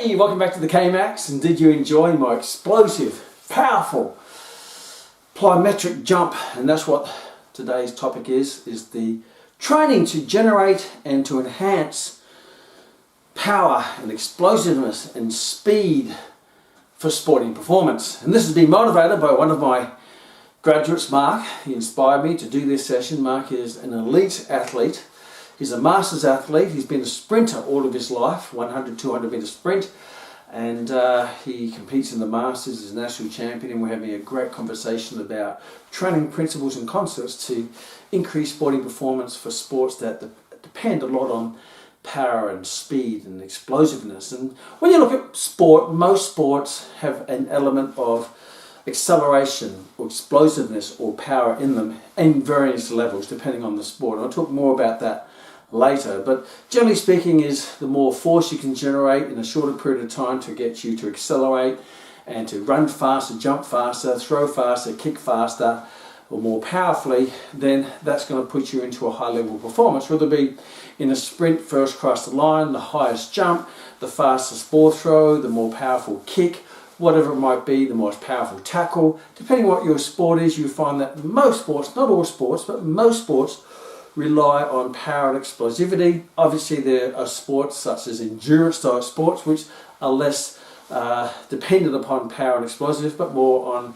Hey, welcome back to the KMAX, and did you enjoy my explosive, powerful plyometric jump? And that's what today's topic is the training to generate and to enhance power and explosiveness and speed for sporting performance. And this has been motivated by one of my graduates, Mark. He inspired me to do this session. Mark is an elite athlete. He's a masters athlete. He's been a sprinter all of his life, 100, 200 meter sprint, and he competes in the masters, he's a national champion, and we're having a great conversation about training principles and concepts to increase sporting performance for sports that depend a lot on power and speed and explosiveness. And when you look at sport, most sports have an element of acceleration or explosiveness or power in them in various levels depending on the sport. I'll talk more about that later, but generally speaking is the more force you can generate in a shorter period of time to get you to accelerate and to run faster, jump faster, throw faster, kick faster or more powerfully, then that's going to put you into a high level of performance, whether it be in a sprint, first across the line, the highest jump, the fastest ball throw, the more powerful kick, whatever it might be, the most powerful tackle. Depending on what your sport is, you find that most sports, not all sports, but most sports rely on power and explosivity. Obviously there are sports such as endurance type sports which are less dependent upon power and explosiveness, but more on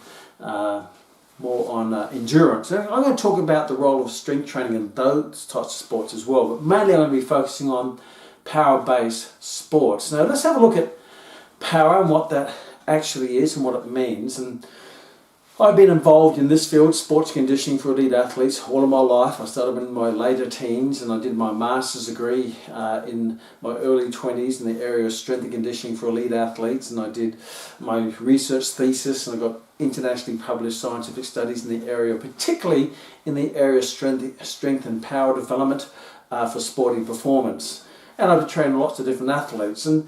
endurance. And I'm going to talk about the role of strength training in those types of sports as well, but mainly I'm going to be focusing on power-based sports. Now let's have a look at power and what that actually is and what it means. And I've been involved in this field, sports conditioning for elite athletes, all of my life. I started in my later teens and I did my master's degree in my early 20s in the area of strength and conditioning for elite athletes, and I did my research thesis and I got internationally published scientific studies in the area, particularly in the area of strength and power development for sporting performance. And I've trained lots of different athletes. And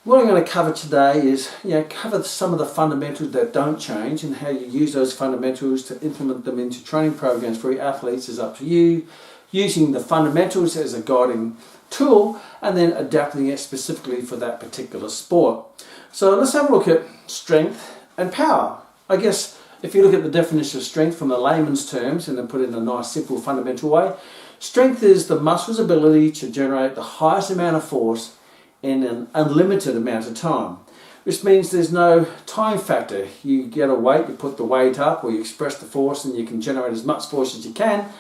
what I'm going to cover today is, cover some of the fundamentals that don't change and how you use those fundamentals to implement them into training programs for your athletes is up to you, using the fundamentals as a guiding tool and then adapting it specifically for that particular sport. So let's have a look at strength and power. I guess if you look at the definition of strength from the layman's terms and then put it in a nice simple fundamental way, strength is the muscle's ability to generate the highest amount of force in an unlimited amount of time, which means there's no time factor. You get a weight, you put the weight up or you express the force and you can generate as much force as you can,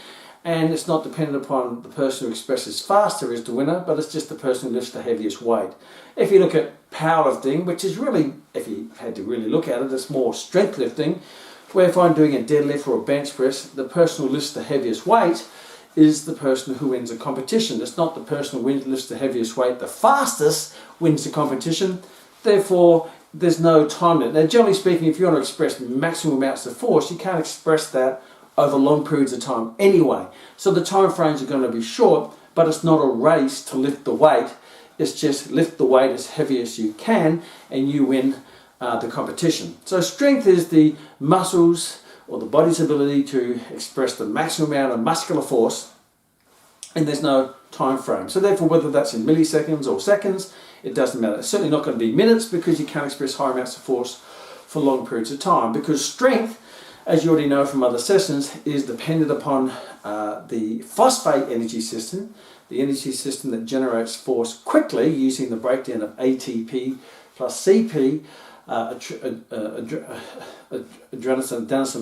and it's not dependent upon the person who expresses faster is the winner, but it's just the person who lifts the heaviest weight. If you look at powerlifting, which is really, if you had to really look at it, it's more strength lifting, where if I'm doing a deadlift or a bench press, the person who lifts the heaviest weight is the person who wins a competition. It's not the person who lifts the heaviest weight the fastest wins the competition. Therefore, there's no time limit. Now, generally speaking, if you want to express maximum amounts of force, you can't express that over long periods of time anyway. So the time frames are going to be short, but it's not a race to lift the weight. It's just lift the weight as heavy as you can and you win the competition. So strength is the muscles or the body's ability to express the maximum amount of muscular force, and there's no time frame. So therefore, whether that's in milliseconds or seconds, it doesn't matter. It's certainly not going to be minutes because you can't express high amounts of force for long periods of time, because strength, as you already know from other sessions, is dependent upon the phosphate energy system, the energy system that generates force quickly using the breakdown of ATP plus CP, adenosine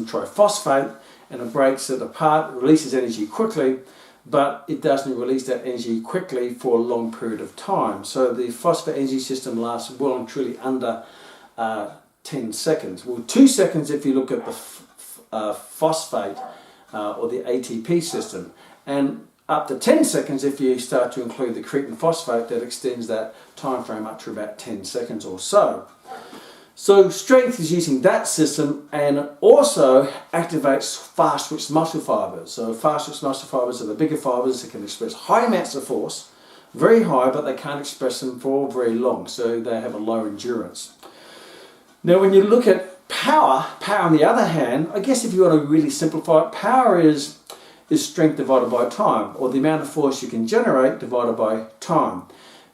triphosphate, and it breaks it apart, releases energy quickly, but it doesn't release that energy quickly for a long period of time. So the phosphate energy system lasts well and truly under 10 seconds. Well, 2 seconds if you look at the phosphate or the ATP system, and up to 10 seconds if you start to include the creatine phosphate. That extends that time frame up to about 10 seconds or so. So strength is using that system and also activates fast twitch muscle fibers. So fast twitch muscle fibers are the bigger fibers that can express high amounts of force, very high, but they can't express them for very long, so they have a low endurance. Now when you look at power on the other hand, I guess if you want to really simplify it, power is strength divided by time, or the amount of force you can generate divided by time.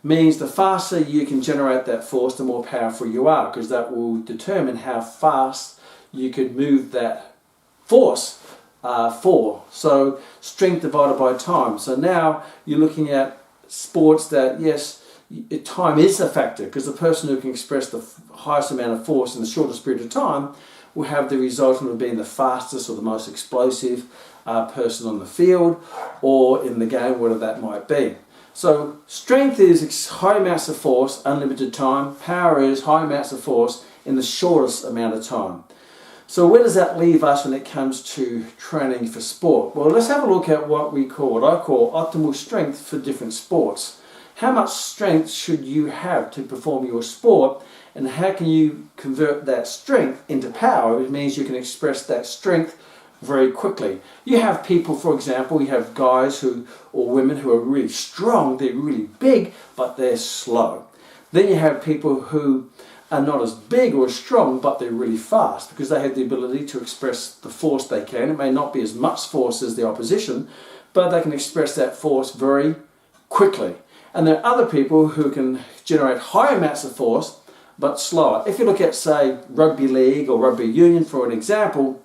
means the faster you can generate that force, the more powerful you are, because that will determine how fast you can move that force So strength divided by time. So now you're looking at sports that, yes, time is a factor, because the person who can express the highest amount of force in the shortest period of time will have the resultant of being the fastest or the most explosive person on the field or in the game, whatever that might be. So strength is high amounts of force, unlimited time. Power is high amounts of force in the shortest amount of time. So where does that leave us when it comes to training for sport? Well, let's have a look at what I call optimal strength for different sports. How much strength should you have to perform your sport, and how can you convert that strength into power? It means you can express that strength very quickly. You have people, for example, you have guys or women who are really strong, they're really big, but they're slow. Then you have people who are not as big or as strong, but they're really fast, because they have the ability to express the force they can. It may not be as much force as the opposition, but they can express that force very quickly. And there are other people who can generate high amounts of force, but slower. If you look at, say, rugby league or rugby union, for an example,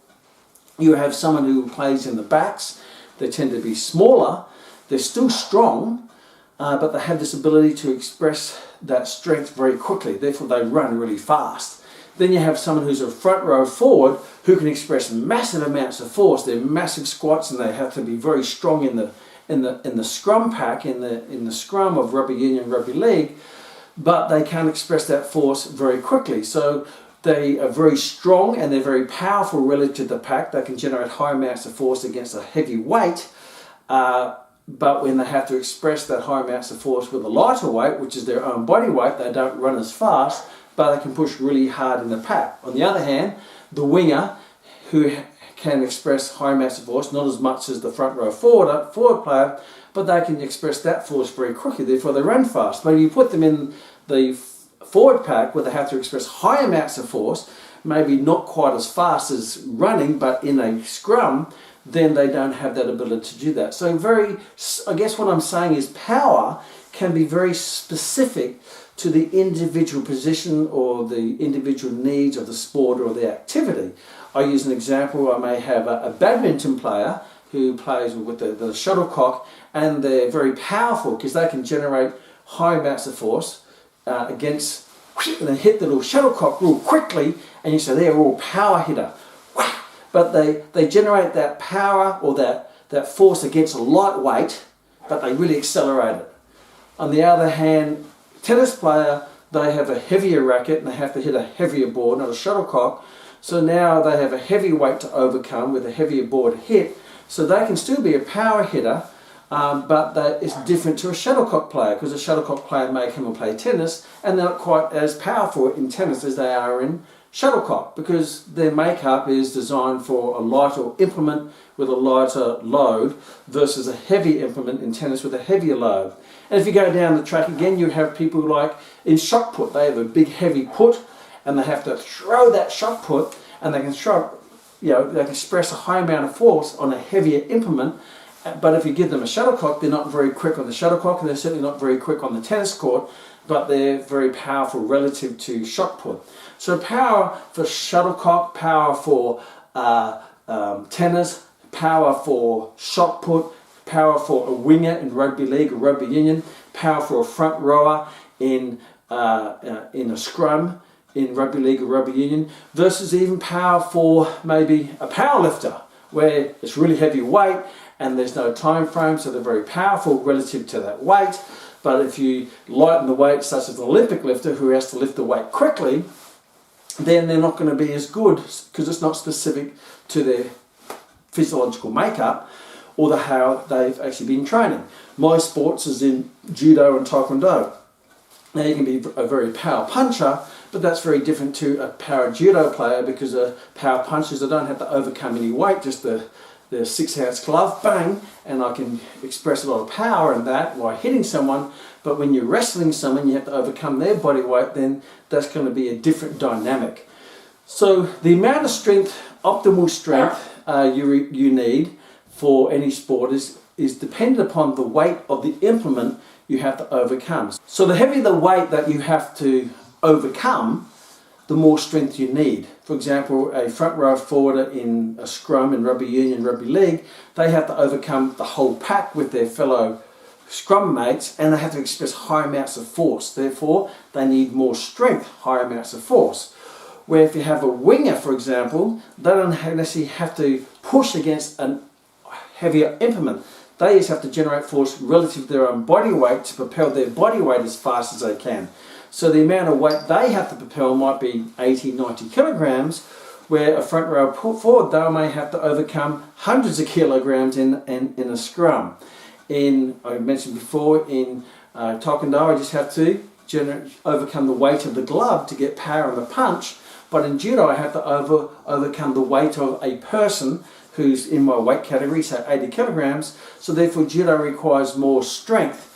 you have someone who plays in the backs. They tend to be smaller. They're still strong, but they have this ability to express that strength very quickly. Therefore, they run really fast. Then you have someone who's a front row forward who can express massive amounts of force. They're massive squats, and they have to be very strong in the scrum pack, in the scrum of rugby union, rugby league, but they can't express that force very quickly. So they are very strong and they're very powerful relative to the pack. They can generate high amounts of force against a heavy weight, but when they have to express that high amounts of force with a lighter weight, which is their own body weight, they don't run as fast, but they can push really hard in the pack. On the other hand, the winger, who can express high amounts of force, not as much as the front row forward player, but they can express that force very quickly, therefore they run fast. But if you put them in the forward pack where they have to express high amounts of force, maybe not quite as fast as running, but in a scrum, then they don't have that ability to do that. So I guess what I'm saying is power can be very specific to the individual position or the individual needs of the sport or the activity. I use an example. I may have a badminton player who plays with the shuttlecock, and they're very powerful because they can generate high amounts of force against, and they hit the little shuttlecock real quickly, and you say they're all power hitter. But they generate that power or that force against a lightweight, but they really accelerate it. On the other hand, tennis player, they have a heavier racket and they have to hit a heavier board, not a shuttlecock. So now they have a heavy weight to overcome with a heavier board hit. So they can still be a power hitter, but it's different to a shuttlecock player, because a shuttlecock player may come and play tennis and they're not quite as powerful in tennis as they are in shuttlecock, because their makeup is designed for a lighter implement with a lighter load versus a heavy implement in tennis with a heavier load. And if you go down the track again, you have people like in shot put. They have a big heavy put and they have to throw that shot put, and they can they can express a high amount of force on a heavier implement. But if you give them a shuttlecock, they're not very quick on the shuttlecock, and they're certainly not very quick on the tennis court, but they're very powerful relative to shot put. So power for shuttlecock, power for tennis, power for shot put, power for a winger in rugby league or rugby union, power for a front rower in a scrum in rugby league or rugby union, versus even power for maybe a power lifter, where it's really heavy weight and there's no time frame, so they're very powerful relative to that weight. But if you lighten the weight, such as an Olympic lifter who has to lift the weight quickly, then they're not going to be as good, because it's not specific to their physiological makeup or how they've actually been training. My sports is in judo and taekwondo. Now you can be a very power puncher, but that's very different to a power judo player, because power punchers, they don't have to overcome any weight, just the 6-ounce glove, bang, and I can express a lot of power in that while hitting someone. But when you're wrestling someone, you have to overcome their body weight, then that's going to be a different dynamic. So the amount of strength, optimal strength you need for any sport is dependent upon the weight of the implement you have to overcome. So the heavier the weight that you have to overcome, the more strength you need. For example, a front row forwarder in a scrum in rugby union, rugby league, they have to overcome the whole pack with their fellow scrum mates, and they have to express high amounts of force. Therefore, they need more strength, high amounts of force. Where if you have a winger, for example, they don't necessarily have to push against a heavier implement. They just have to generate force relative to their own body weight to propel their body weight as fast as they can. So the amount of weight they have to propel might be 80, 90 kilograms, where a front row forward, they may have to overcome hundreds of kilograms in a scrum. I mentioned before, in Taekwondo, I just have to overcome the weight of the glove to get power in the punch. But in Judo, I have to overcome the weight of a person who's in my weight category, say 80 kilograms. So therefore, Judo requires more strength,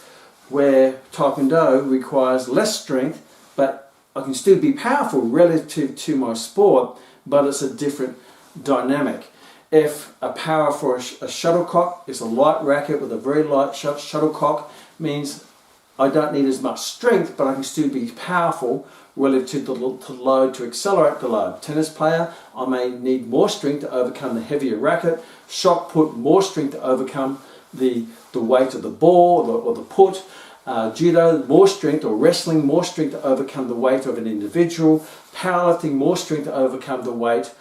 where Taekwondo requires less strength, but I can still be powerful relative to my sport, but it's a different dynamic. If a power for a shuttlecock is a light racket with a very light shuttlecock, means I don't need as much strength, but I can still be powerful relative to the load, to accelerate the load. Tennis player, I may need more strength to overcome the heavier racket. Shot put, more strength to overcome the weight of the ball or the put. Judo, more strength, or wrestling, more strength to overcome the weight of an individual. Powerlifting, more strength to overcome the weight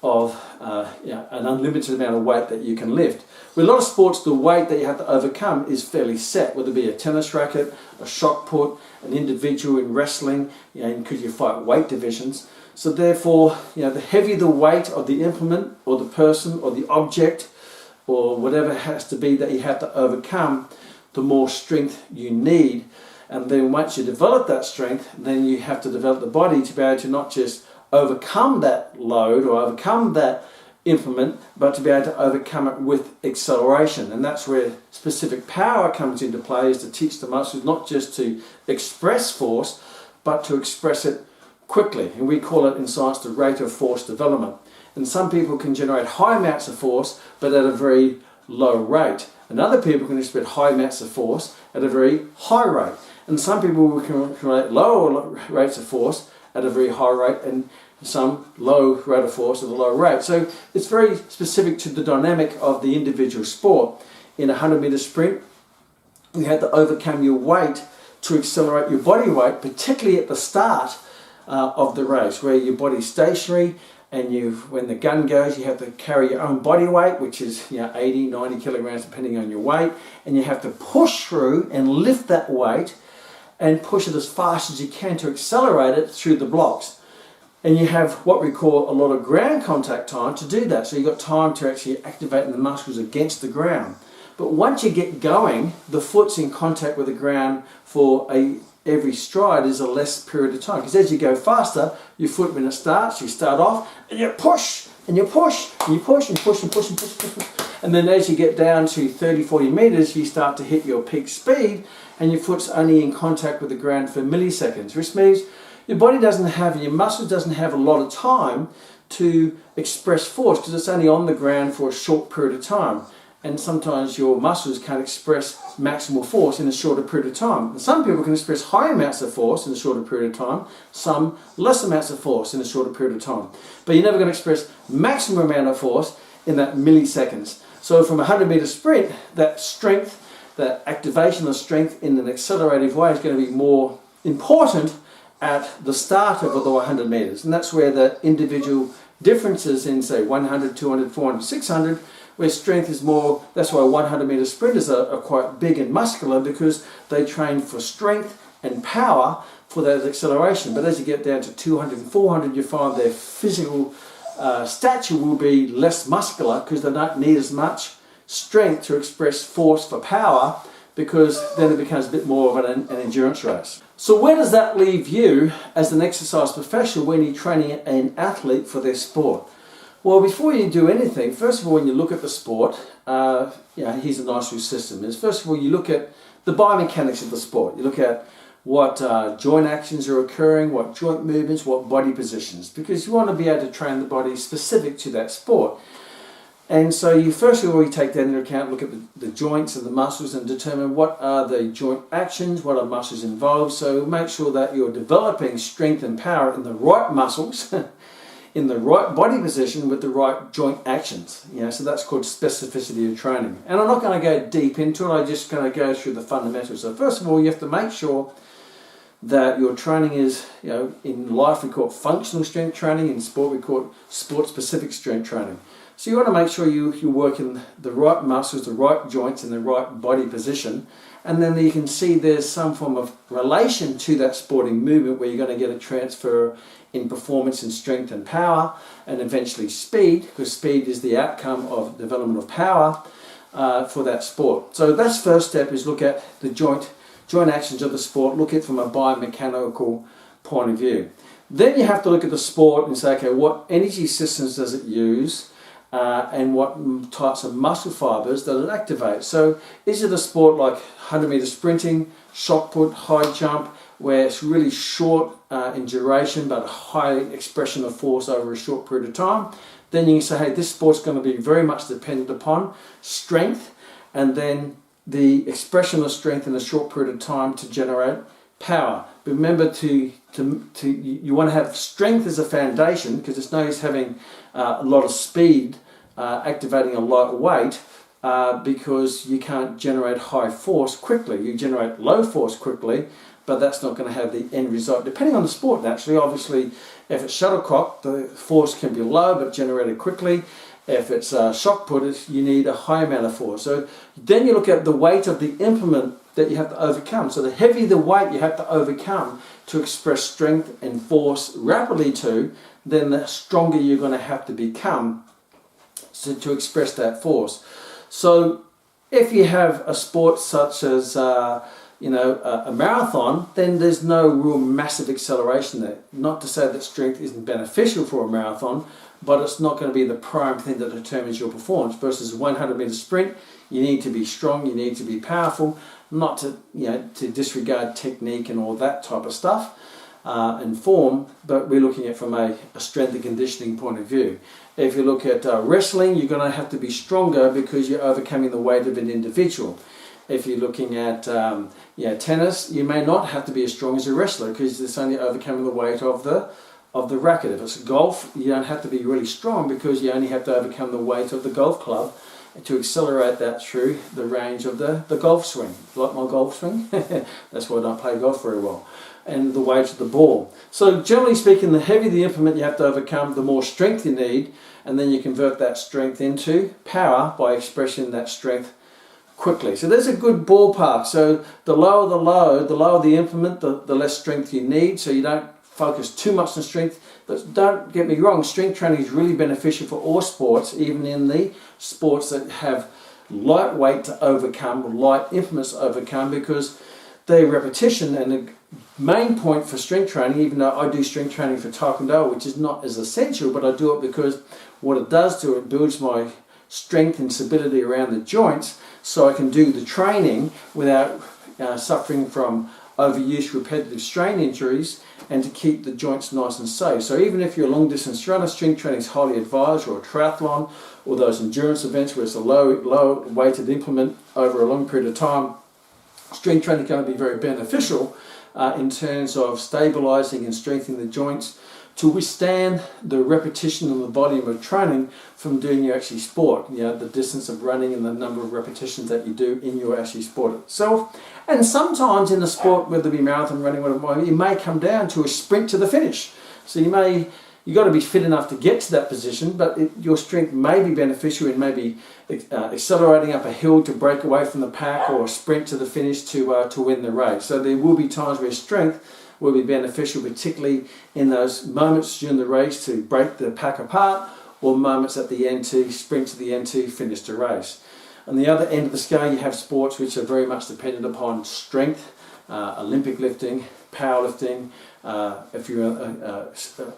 of an unlimited amount of weight that you can lift. With a lot of sports, the weight that you have to overcome is fairly set, whether it be a tennis racket, a shot put, an individual in wrestling, because you fight weight divisions. So therefore, the heavier the weight of the implement or the person or the object or whatever it has to be that you have to overcome, the more strength you need. And then once you develop that strength, then you have to develop the body to be able to not just overcome that load or overcome that implement, but to be able to overcome it with acceleration. And that's where specific power comes into play, is to teach the muscles not just to express force, but to express it quickly. And we call it in science the rate of force development. And some people can generate high amounts of force, but at a very low rate. And other people can express high amounts of force at a very high rate. And some people can create lower rates of force at a very high rate, and some low rate of force at a low rate. So it's very specific to the dynamic of the individual sport. In a 100-meter sprint, you have to overcome your weight to accelerate your body weight, particularly at the start of the race, where your body's stationary, and when the gun goes, you have to carry your own body weight, which is 80, 90 kilograms depending on your weight, and you have to push through and lift that weight and push it as fast as you can to accelerate it through the blocks. And you have what we call a lot of ground contact time to do that. So you've got time to actually activate the muscles against the ground. But once you get going, the foot's in contact with the ground for every stride is a less period of time. Because as you go faster, your foot, when it starts, you start off and you push and you push and you push and push and push and push and push. And then as you get down to 30, 40 meters, you start to hit your peak speed, and your foot's only in contact with the ground for milliseconds, which means your body doesn't have, your muscles doesn't have a lot of time to express force, because it's only on the ground for a short period of time. And sometimes your muscles can't express maximal force in a shorter period of time. And some people can express high amounts of force in a shorter period of time, some less amounts of force in a shorter period of time. But you're never going to express maximum amount of force in that milliseconds. So from a 100-meter sprint, that strength, that activation of strength in an accelerative way is going to be more important at the start of the 100 meters. And that's where the individual differences in, say, 100, 200, 400, 600, where strength is more. That's why 100-meter sprinters are quite big and muscular, because they train for strength and power for that acceleration. But as you get down to 200 and 400, you find their physical stature will be less muscular, because they don't need as much strength to express force for power, because then it becomes a bit more of an endurance race. So where does that leave you as an exercise professional when you're training an athlete for their sport? Well, before you do anything, first of all, when you look at the sport, here's a nice little system. First of all, you look at the biomechanics of the sport. You look at what joint actions are occurring, what joint movements, what body positions, because you want to be able to train the body specific to that sport. And so you first of all you take that into account, look at the joints and the muscles and determine what are the joint actions, what are muscles involved. So make sure that you're developing strength and power in the right muscles, in the right body position with the right joint actions. So that's called specificity of training. And I'm not going to go deep into it, I'm just going to go through the fundamentals. So first of all, you have to make sure that your training is, in life we call it functional strength training, in sport we call it sport-specific strength training. So you want to make sure you work in the right muscles, the right joints, in the right body position, and then you can see there's some form of relation to that sporting movement where you're going to get a transfer in performance and strength and power, and eventually speed, because speed is the outcome of development of power for that sport. So that's first step, is look at the joint actions of the sport, look at it from a biomechanical point of view. Then you have to look at the sport and say, okay, what energy systems does it use? And what types of muscle fibers does it activate? So is it a sport like 100-meter sprinting, shot put, high jump, where it's really short in duration but a high expression of force over a short period of time? Then you can say, hey, this sport's going to be very much dependent upon strength, and then the expression of strength in a short period of time to generate power. But remember, you want to have strength as a foundation, because it's no use having a lot of speed activating a light weight because you can't generate high force quickly. You generate low force quickly, but that's not going to have the end result. Depending on the sport, naturally, obviously, if it's shuttlecock, the force can be low but generated quickly. If it's shot put, you need a high amount of force. So then you look at the weight of the implement that you have to overcome. So the heavier the weight you have to overcome to express strength and force rapidly to, then the stronger you're going to have to become to express that force. So if you have a sport such as a marathon, then there's no real massive acceleration there. Not to say that strength isn't beneficial for a marathon, but it's not going to be the prime thing that determines your performance. Versus a 100-meter sprint, you need to be strong, you need to be powerful, not to disregard technique and all that type of stuff and form, but we're looking at from a strength and conditioning point of view. If you look at wrestling, you're going to have to be stronger because you're overcoming the weight of an individual. If you're looking at tennis, you may not have to be as strong as a wrestler because it's only overcoming the weight of the racket. If it's golf, you don't have to be really strong because you only have to overcome the weight of the golf club to accelerate that through the range of the golf swing. Like my golf swing? That's why I don't play golf very well. And the weight of the ball. So generally speaking, the heavier the implement you have to overcome, the more strength you need, and then you convert that strength into power by expressing that strength quickly. So there's a good ballpark. So the lower the load, the lower the implement, the less strength you need, so you don't focus too much on strength. But don't get me wrong, strength training is really beneficial for all sports, even in the sports that have light weight to overcome, light implements to overcome, because the repetition and the main point for strength training, even though I do strength training for Taekwondo, which is not as essential, but I do it because what it does to it builds my strength and stability around the joints, so I can do the training without suffering from overuse, repetitive strain injuries, and to keep the joints nice and safe. So even if you're a long distance runner, strength training is highly advised, or a triathlon, or those endurance events where it's a low weighted implement over a long period of time, strength training is going to be very beneficial in terms of stabilizing and strengthening the joints to withstand the repetition and the volume of training from doing your actual sport, the distance of running and the number of repetitions that you do in your actual sport itself. And sometimes in the sport, whether it be marathon running, whatever, it may come down to a sprint to the finish. So you've got to be fit enough to get to that position, but your strength may be beneficial in maybe accelerating up a hill to break away from the pack, or a sprint to the finish to win the race. So there will be times where strength will be beneficial, particularly in those moments during the race to break the pack apart, or moments at the end to sprint to the end to finish the race. On the other end of the scale, you have sports which are very much dependent upon strength, Olympic lifting, powerlifting. If you're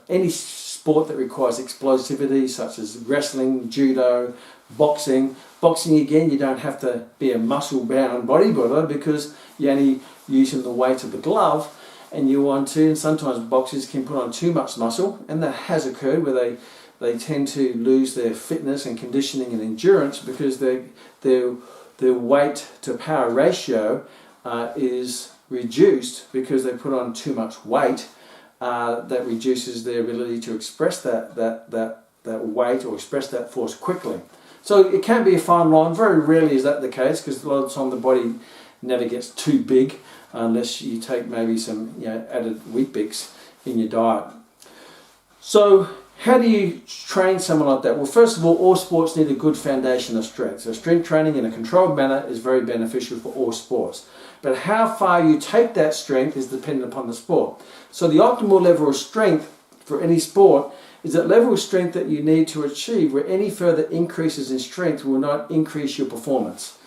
any sport that requires explosivity, such as wrestling, judo, boxing. Boxing, again, you don't have to be a muscle-bound bodybuilder because you're only using the weight of the glove, and you want to, and sometimes boxers can put on too much muscle, and that has occurred where they tend to lose their fitness and conditioning and endurance because their weight to power ratio is reduced because they put on too much weight. That reduces their ability to express that weight or express that force quickly. So it can be a fine line. Very rarely is that the case, because a lot of the time the body never gets too big unless you take maybe some added Weet-Bix in your diet. So how do you train someone like that? Well, first of all sports need a good foundation of strength. So strength training in a controlled manner is very beneficial for all sports. But how far you take that strength is dependent upon the sport. So the optimal level of strength for any sport is that level of strength that you need to achieve where any further increases in strength will not increase your performance.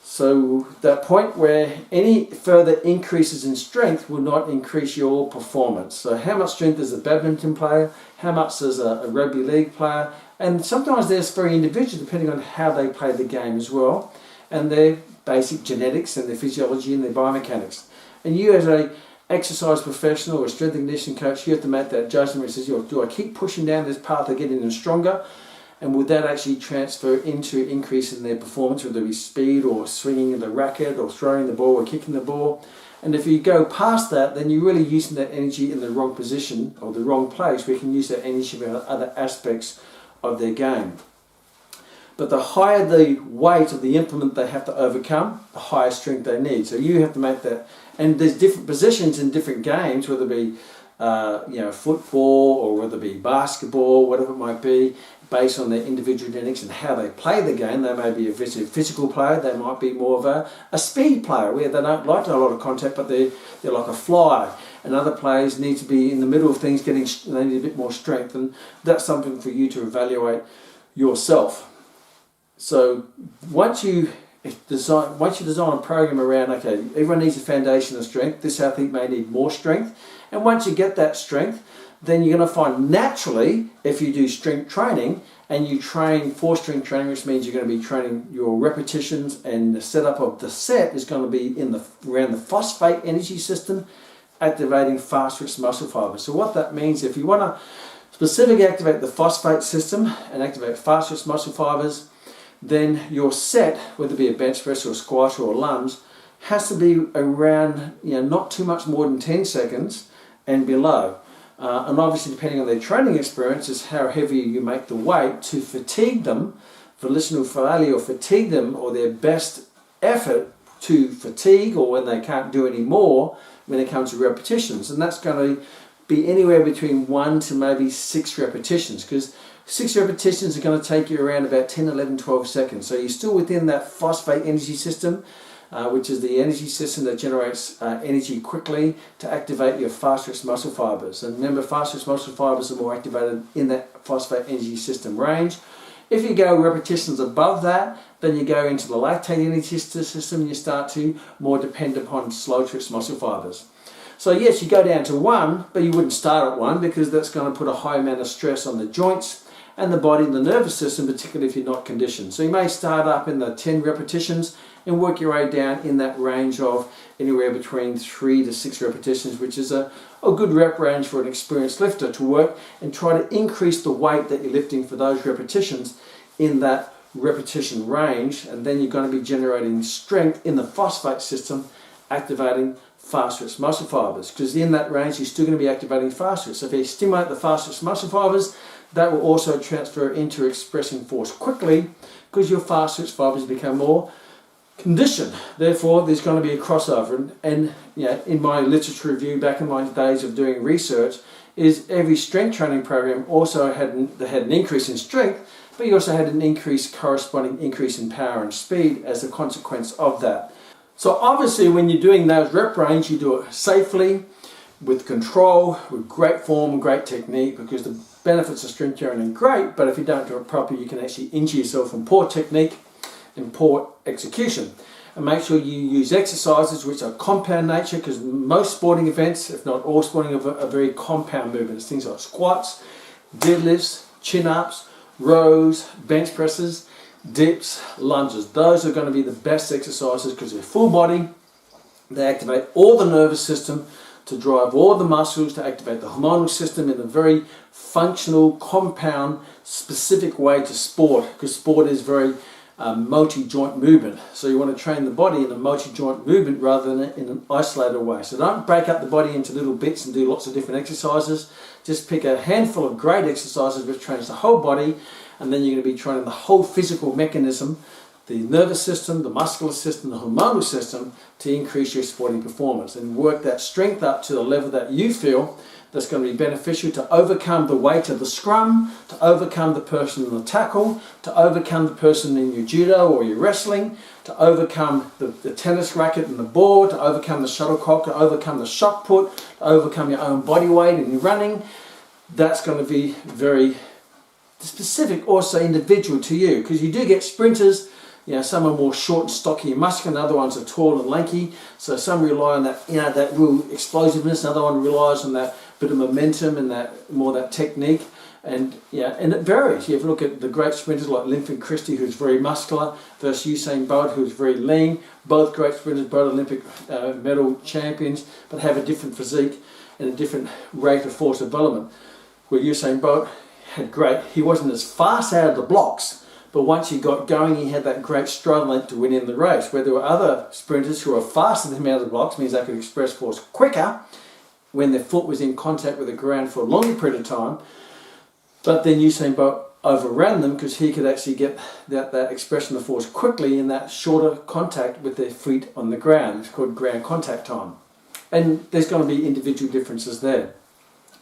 So that point where any further increases in strength will not increase your performance. So how much strength does a badminton player? How much does a rugby league player? And sometimes there's very individual depending on how they play the game as well, and their basic genetics and their physiology and their biomechanics. And you as a exercise professional or a strength and conditioning coach, you have to make that judgment. It says, do I keep pushing down this path of getting them stronger? And would that actually transfer into increasing their performance, whether it be speed or swinging the racket or throwing the ball or kicking the ball? And if you go past that, then you're really using that energy in the wrong position or the wrong place. We can use that energy for other aspects of their game. But the higher the weight of the implement they have to overcome, the higher strength they need. So you have to make that. And there's different positions in different games, whether it be football or whether it be basketball, whatever it might be, based on their individual genetics and how they play the game. They may be a physical player, they might be more of a speed player where they don't like a lot of contact, but they're like a flyer. And other players need to be in the middle of things, they need a bit more strength, and that's something for you to evaluate yourself. So once you design a program around, okay, everyone needs a foundation of strength, this athlete may need more strength, and once you get that strength, then you're going to find naturally, if you do strength training and you train for strength training, which means you're going to be training your repetitions, and the setup of the set is going to be around the phosphate energy system, activating fast-twitch muscle fibers. So what that means, if you want to specifically activate the phosphate system and activate fast-twitch muscle fibers, then your set, whether it be a bench press or a squat or a lunge, has to be around, not too much more than 10 seconds and below. And obviously, depending on their training experience, is how heavy you make the weight to fatigue them, volitional failure, or fatigue them, or their best effort to fatigue, or when they can't do any more when it comes to repetitions. And that's going to be anywhere between 1 to maybe 6 repetitions, because 6 repetitions are going to take you around about 10, 11, 12 seconds. So you're still within that phosphate energy system, which is the energy system that generates energy quickly to activate your fast-twitch muscle fibers. And remember, fast-twitch muscle fibers are more activated in that phosphate energy system range. If you go repetitions above that, then you go into the lactate energy system and you start to more depend upon slow-twitch muscle fibers. So yes, you go down to 1, but you wouldn't start at 1 because that's going to put a high amount of stress on the joints and the body and the nervous system, particularly if you're not conditioned. So you may start up in the 10 repetitions and work your way down in that range of anywhere between 3 to 6 repetitions, which is a good rep range for an experienced lifter to work, and try to increase the weight that you're lifting for those repetitions in that repetition range. And then you're going to be generating strength in the phosphate system, activating fast-twitch muscle fibers, because in that range you're still going to be activating fast-twitch. So if you stimulate the fast-twitch muscle fibers, that will also transfer into expressing force quickly, because your fast-twitch fibers become more conditioned. Therefore, there's going to be a crossover. And in my literature review back in my days of doing research, is every strength training program also had an increase in strength, but you also had an corresponding increase in power and speed as a consequence of that. So obviously, when you're doing those rep range, you do it safely, with control, with great form, great technique, because the benefits of strength training are great, but if you don't do it properly, you can actually injure yourself from poor technique and poor execution. And make sure you use exercises which are compound nature, because most sporting events, if not all sporting events, are very compound movements. Things like squats, deadlifts, chin-ups, rows, bench presses, dips, lunges. Those are going to be the best exercises because they're full body, they activate all the nervous system, to drive all the muscles, to activate the hormonal system in a very functional, compound, specific way to sport, because sport is very multi-joint movement. So you want to train the body in a multi-joint movement rather than in an isolated way. So don't break up the body into little bits and do lots of different exercises. Just pick a handful of great exercises which trains the whole body, and then you're going to be training the whole physical mechanism, the nervous system, the muscular system, the hormonal system, to increase your sporting performance and work that strength up to the level that you feel that's going to be beneficial to overcome the weight of the scrum, to overcome the person in the tackle, to overcome the person in your judo or your wrestling, to overcome the tennis racket and the ball, to overcome the shuttlecock, to overcome the shot put, to overcome your own body weight in your running. That's going to be very specific, also individual to you, because you do get sprinters. You know, some are more short and stocky and muscular, and other ones are tall and lanky. So some rely on that, you know, that real explosiveness. Another one relies on that bit of momentum and that technique. And yeah, and it varies. You have a look at the great sprinters like Linford Christie, who's very muscular, versus Usain Bolt, who's very lean. Both great sprinters, both Olympic medal champions, but have a different physique and a different rate of force development. Where Usain Bolt he wasn't as fast out of the blocks, but once he got going, he had that great stride length to win in the race. Where there were other sprinters who were faster than him out of the blocks, means they could express force quicker when their foot was in contact with the ground for a longer period of time. But then Usain Bolt overran them because he could actually get that expression of force quickly in that shorter contact with their feet on the ground. It's called ground contact time. And there's going to be individual differences there.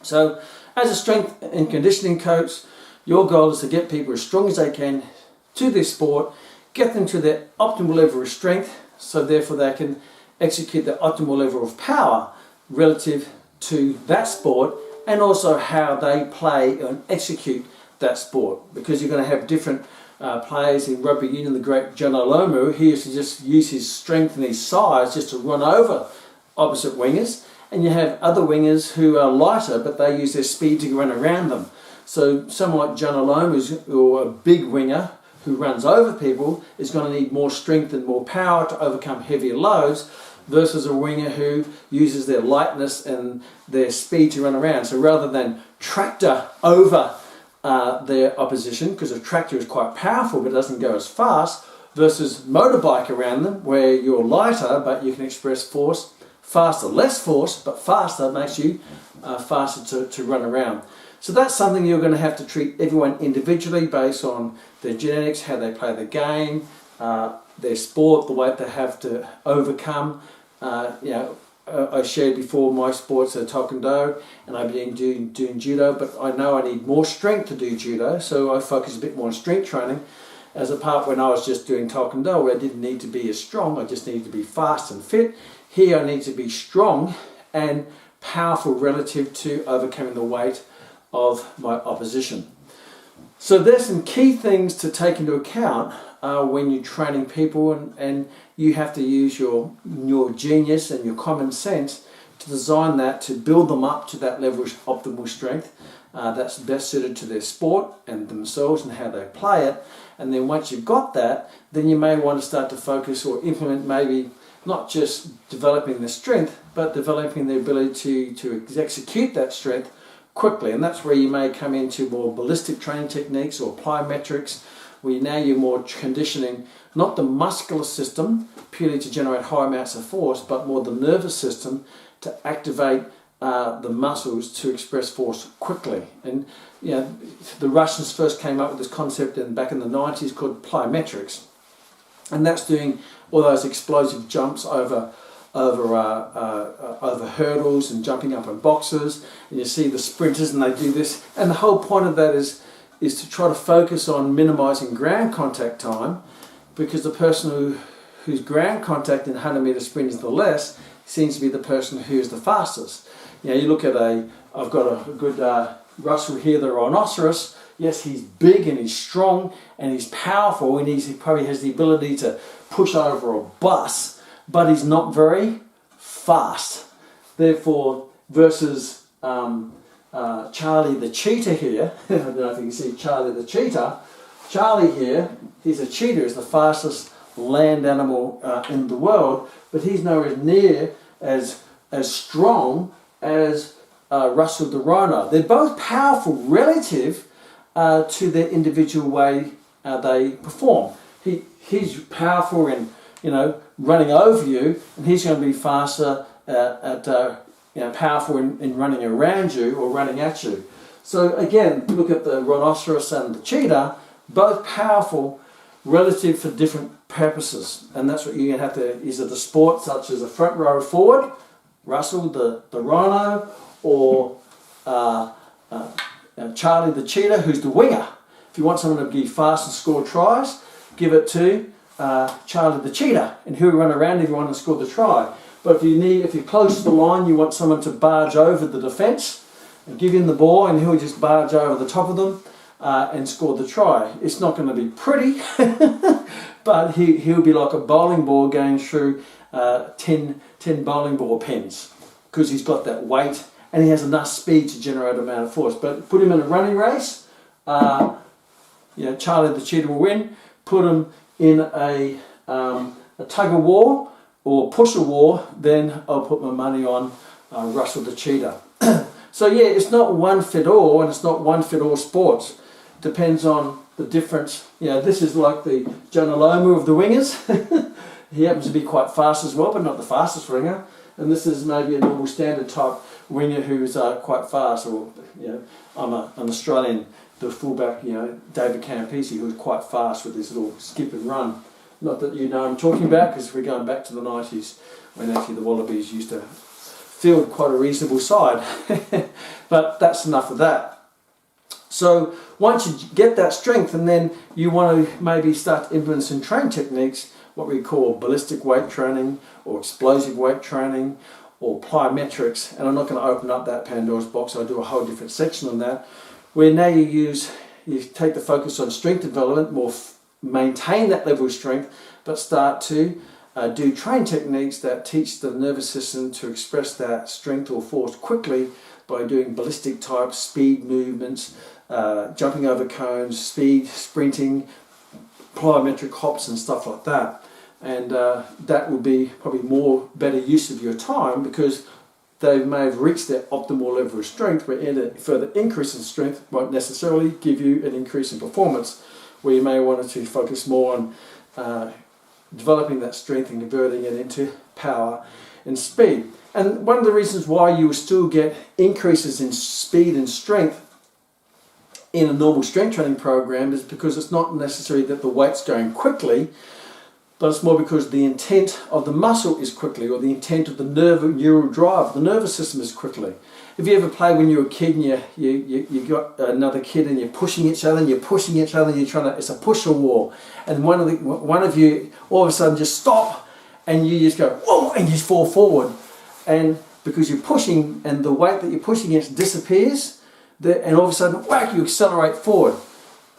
So as a strength and conditioning coach, your goal is to get people as strong as they can to this sport, get them to their optimal level of strength, so therefore they can execute the optimal level of power relative to that sport, and also how they play and execute that sport. Because you're going to have different players in rugby union. The great John Olomu, he used to just use his strength and his size just to run over opposite wingers. And you have other wingers who are lighter, but they use their speed to run around them. So someone like John Olomu, or a big winger who runs over people, is going to need more strength and more power to overcome heavier loads, versus a winger who uses their lightness and their speed to run around. So rather than tractor over their opposition, because a tractor is quite powerful but doesn't go as fast, versus motorbike around them, where you're lighter but you can express force faster. Less force, but faster makes you faster to run around. So that's something you're going to have to treat everyone individually based on their genetics, how they play the game, their sport, the weight they have to overcome. I shared before my sports are taekwondo, and I've been doing judo, but I know I need more strength to do judo, so I focus a bit more on strength training. As a part when I was just doing taekwondo, where I didn't need to be as strong, I just needed to be fast and fit. Here I need to be strong and powerful relative to overcoming the weight of my opposition. So there's some key things to take into account when you're training people, and you have to use your genius and your common sense to design that, to build them up to that level of optimal strength that's best suited to their sport and themselves and how they play it. And then once you've got that, then you may want to start to focus or implement maybe not just developing the strength, but developing the ability to execute that strength quickly. And that's where you may come into more ballistic training techniques or plyometrics, where now you're more conditioning not the muscular system purely to generate high amounts of force, but more the nervous system to activate the muscles to express force quickly. And you know, the Russians first came up with this concept back in the 90s called plyometrics, and that's doing all those explosive jumps over hurdles and jumping up in boxes. And you see the sprinters, and they do this, and the whole point of that is to try to focus on minimizing ground contact time, because the person whose ground contact in 100 meter sprint is the less seems to be the person who is the fastest. You know, you look at I've got a good Russell here, the rhinoceros. Yes, he's big and he's strong and he's powerful, and he probably has the ability to push over a bus, but he's not very fast. Therefore, versus Charlie the cheetah here, I don't know if you can see Charlie the cheetah. Charlie here, he's a cheetah, he's the fastest land animal in the world, but he's nowhere near as as strong as Russell the Rhino. They're both powerful relative to their individual way they perform. He's powerful in, running over you, and he's going to be faster powerful in running around you or running at you. So again, look at the rhinoceros and the cheetah, both powerful relative for different purposes, and that's what you're going to have to, is it a sport such as a front row forward, Russell the rhino, or Charlie the cheetah, who's the winger. If you want someone to be fast and score tries, give it to Charlie the cheetah, and he'll run around if you want to score the try. But if you're close to the line, you want someone to barge over the defence and give him the ball, and he'll just barge over the top of them and score the try. It's not going to be pretty, but he'll be like a bowling ball going through 10 bowling ball pins, because he's got that weight and he has enough speed to generate an amount of force. But put him in a running race, Charlie the cheetah will win. Put him in a tug of war or push a war, then I'll put my money on Russell the cheetah. So yeah, it's not one fit all, and it's not one fit all sports. Depends on the difference. This is like the Jonah Lomu of the wingers. He happens to be quite fast as well, but not the fastest winger. And this is maybe a normal standard type winger who's quite fast. Or I'm an Australian, the fullback, David Campese, who's quite fast with his little skip and run. Not that you know I'm talking about, because we're going back to the 90s when actually the Wallabies used to field quite a reasonable side. But that's enough of that. So once you get that strength, and then you want to maybe start to implement some training techniques, what we call ballistic weight training or explosive weight training or plyometrics, and I'm not going to open up that Pandora's box. I'll do a whole different section on that, where now you take the focus on strength development, maintain that level of strength, but start to do training techniques that teach the nervous system to express that strength or force quickly by doing ballistic type speed movements, jumping over cones, speed, sprinting, plyometric hops and stuff like that. And that would be probably better use of your time, because they may have reached their optimal level of strength, but any further increase in strength won't necessarily give you an increase in performance, where you may want to focus more on developing that strength and converting it into power and speed. And one of the reasons why you will still get increases in speed and strength in a normal strength training program is because it's not necessarily that the weight's going quickly, but it's more because the intent of the muscle is quickly, or the intent of the neural drive of the nervous system is quickly. If you ever played when you were a kid and you got another kid and you're pushing each other and you're pushing each other and you're trying to, it's a push or war, and one of you all of a sudden just stop and you just go whoa, and you fall forward, and because you're pushing and the weight that you're pushing against disappears, and all of a sudden whack, you accelerate forward,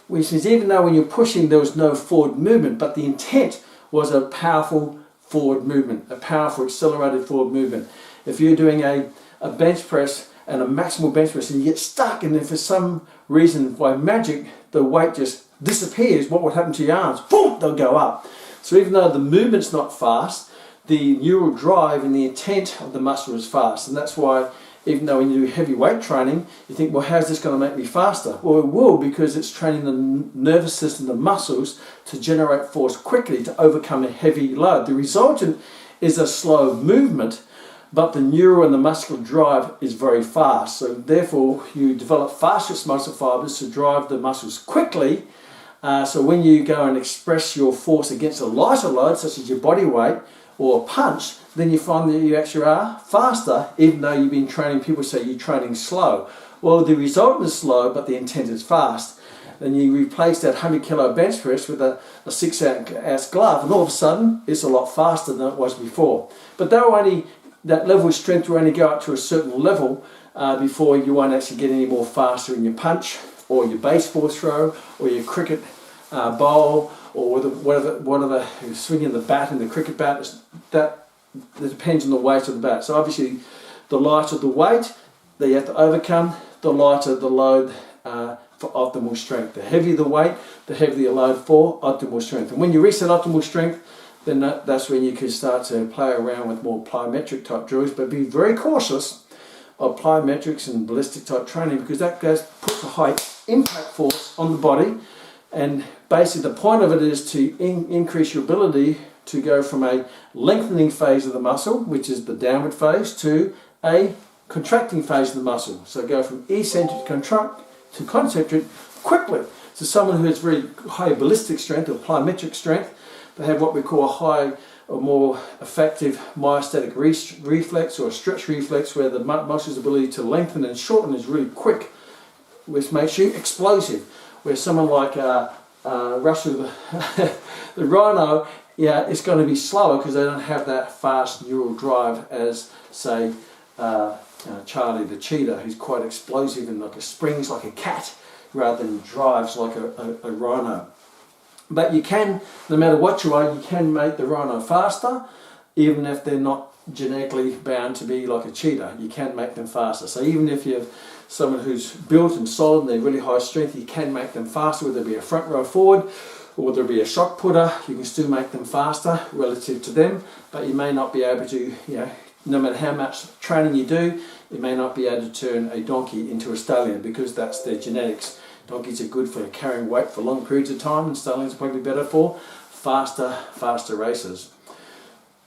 which means even though when you're pushing there was no forward movement, but the intent was a powerful forward movement, a powerful accelerated forward movement. If you're doing a bench press and a maximal bench press and you get stuck, and if for some reason by magic the weight just disappears, what would happen to your arms? Boom, they'll go up. So even though the movement's not fast, the neural drive and the intent of the muscle is fast. And that's why even though when you do heavy weight training, you think, well, how's this going to make me faster? Well, it will, because it's training the nervous system, the muscles, to generate force quickly to overcome a heavy load. The resultant is a slow movement, but the neural and the muscular drive is very fast. So therefore, you develop fastest muscle fibers to drive the muscles quickly. So when you go and express your force against a lighter load, such as your body weight or a punch, then you find that you actually are faster, even though you've been training. People say you're training slow. Well, the resultant is slow, but the intent is fast. Then you replace that 100 kilo bench press with a 6 ounce glove, and all of a sudden it's a lot faster than it was before. But that level of strength will only go up to a certain level before you won't actually get any more faster in your punch, or your baseball throw, or your cricket bowl, or whatever swinging the bat in the cricket bat. That depends on the weight of the bat. So obviously, the lighter the weight that you have to overcome, the lighter the load for optimal strength. The heavier the weight, the heavier the load for optimal strength. And when you reach that optimal strength, then that's when you can start to play around with more plyometric type drills, but be very cautious of plyometrics and ballistic type training, because that puts a high impact force on the body, and basically the point of it is to increase your ability to go from a lengthening phase of the muscle, which is the downward phase, to a contracting phase of the muscle. So go from eccentric to concentric quickly. So someone who has very high ballistic strength or plyometric strength, they have what we call a high or more effective myostatic reflex or a stretch reflex, where the muscle's ability to lengthen and shorten is really quick, which makes you explosive. Where someone like Russell the Rhino, yeah, it's going to be slower because they don't have that fast neural drive as, say, Charlie the cheetah, who's quite explosive and like springs like a cat rather than drives like a rhino. But you can, no matter what you are, you can make the rhino faster, even if they're not genetically bound to be like a cheetah. You can make them faster. So even if you have someone who's built and solid and they're really high strength, you can make them faster, whether it be a front row forward or whether it be a shock putter. You can still make them faster relative to them, but you may not be able to, no matter how much training you do, you may not be able to turn a donkey into a stallion, because that's their genetics. Donkeys are good for carrying weight for long periods of time, and stallions are probably better for faster races.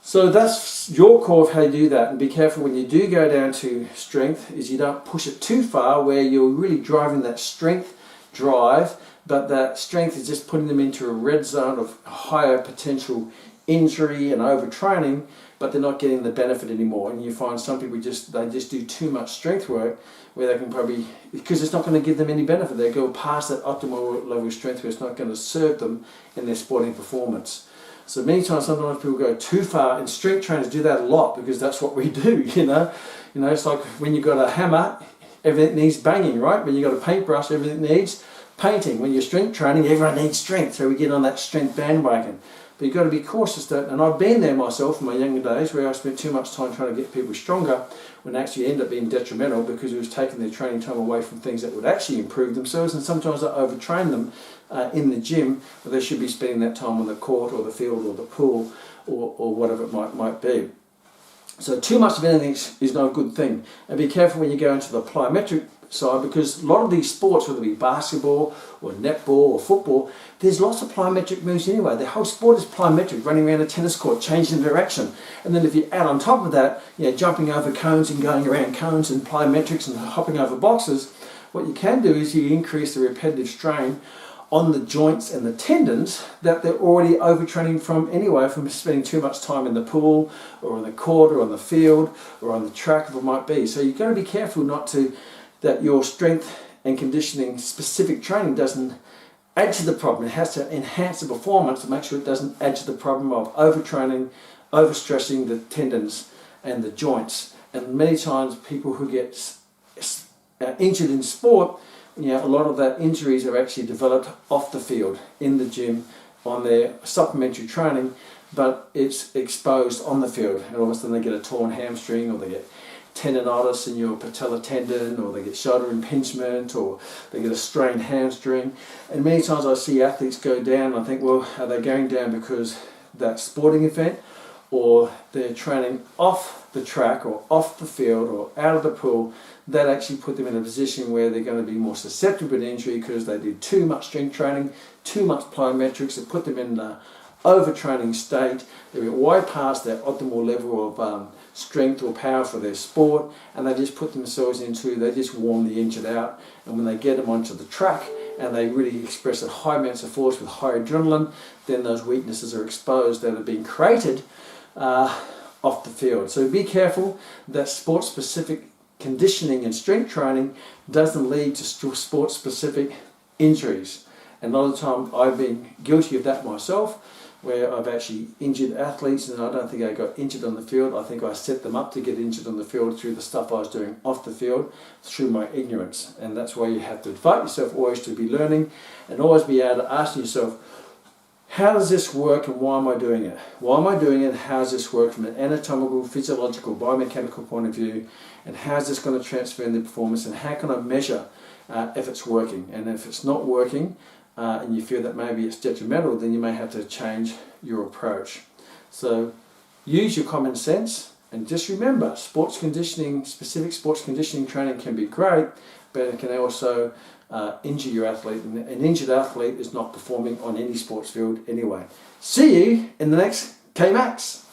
So that's your core of how you do that, and be careful when you do go down to strength is you don't push it too far where you're really driving that strength drive, but that strength is just putting them into a red zone of higher potential injury and overtraining, but they're not getting the benefit anymore. And you find some people just do too much strength work, where they can probably, because it's not going to give them any benefit, they go past that optimal level of strength where it's not going to serve them in their sporting performance. So sometimes people go too far, and strength trainers do that a lot because that's what we do, it's like when you've got a hammer, everything needs banging, right? When you've got a paintbrush, everything needs painting. When you're strength training, everyone needs strength, so we get on that strength bandwagon. But you've got to be cautious, and I've been there myself in my younger days, where I spent too much time trying to get people stronger, when actually end up being detrimental, because it was taking their training time away from things that would actually improve themselves, and sometimes I overtrain them in the gym, where they should be spending that time on the court or the field or the pool or whatever it might be. So too much of anything is not a good thing. And be careful when you go into the plyometric side, because a lot of these sports, whether it be basketball or netball or football, there's lots of plyometric moves anyway. The whole sport is plyometric, running around a tennis court, changing direction. And then if you add on top of that, jumping over cones and going around cones and plyometrics and hopping over boxes, what you can do is you increase the repetitive strain on the joints and the tendons that they're already overtraining from anyway, from spending too much time in the pool or on the court or on the field or on the track, if it might be. So you've got to be careful that your strength and conditioning specific training doesn't add to the problem. It has to enhance the performance to make sure it doesn't add to the problem of overtraining, overstressing the tendons and the joints. And many times people who get injured in sport, a lot of that injuries are actually developed off the field, in the gym, on their supplementary training, but it's exposed on the field. And all of a sudden they get a torn hamstring, or they get tendonitis in your patella tendon, or they get shoulder impingement, or they get a strained hamstring. And many times I see athletes go down, and I think, well, are they going down because that sporting event, or they're training off the track or off the field or out of the pool? That actually put them in a position where they're going to be more susceptible to injury because they did too much strength training, too much plyometrics. It put them in an overtraining state. They went way past their optimal level of strength or power for their sport, and they just put themselves they just worn the injured out. And when they get them onto the track and they really express at high amounts of force with high adrenaline, then those weaknesses are exposed that have been created off the field. So be careful that sport-specific conditioning and strength training doesn't lead to sport-specific injuries. And a lot of the time I've been guilty of that myself, where I've actually injured athletes, and I don't think I got injured on the field. I think I set them up to get injured on the field through the stuff I was doing off the field, through my ignorance. And that's why you have to invite yourself always to be learning, and always be able to ask yourself, how does this work and why am I doing it? Why am I doing it? How does this work from an anatomical, physiological, biomechanical point of view? And how is this going to transfer in the performance? And how can I measure if it's working? And if it's not working and you feel that maybe it's detrimental, then you may have to change your approach. So use your common sense, and just remember, sports conditioning, specific sports conditioning training can be great, but it can also injure your athlete, and an injured athlete is not performing on any sports field anyway. See you in the next KMAX.